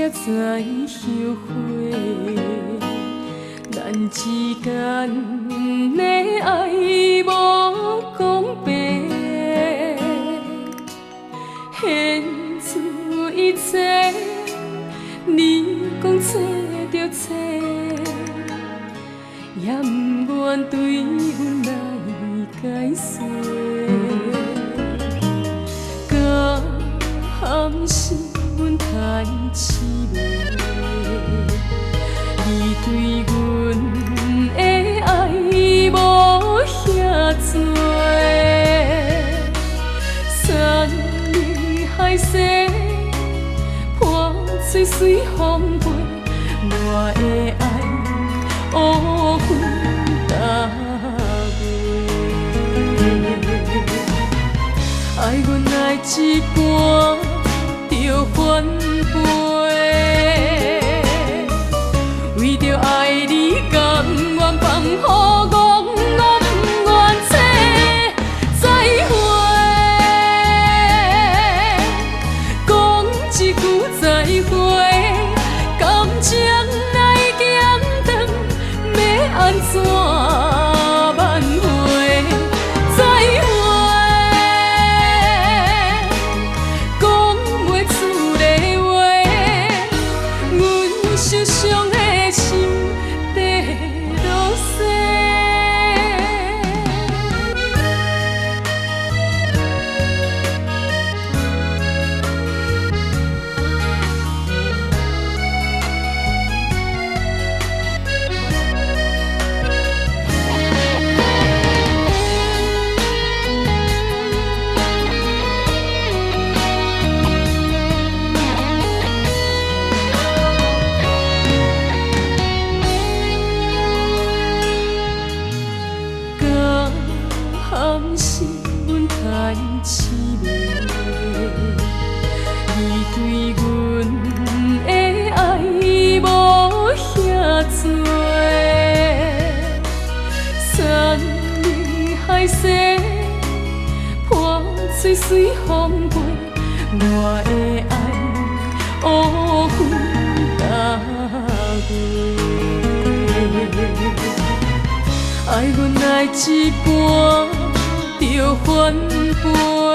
才知后悔，咱之间的爱无讲白，献出一切，你讲找着找，也不愿对阮来解释。敢含是阮太痴迷，你对阮的爱无遐多，山明海誓，破碎随风飞，我的爱乌云搭袂，爱阮爱一半。着翻倍，为着爱你，甘愿放予我，我不愿切再会。讲一句再会，感情若已经断，要安怎？是阮太痴迷，你对阮的爱无遐多，山明海誓，破碎随风飞，我的爱乌云搭袂，爱阮爱一半。着翻倍。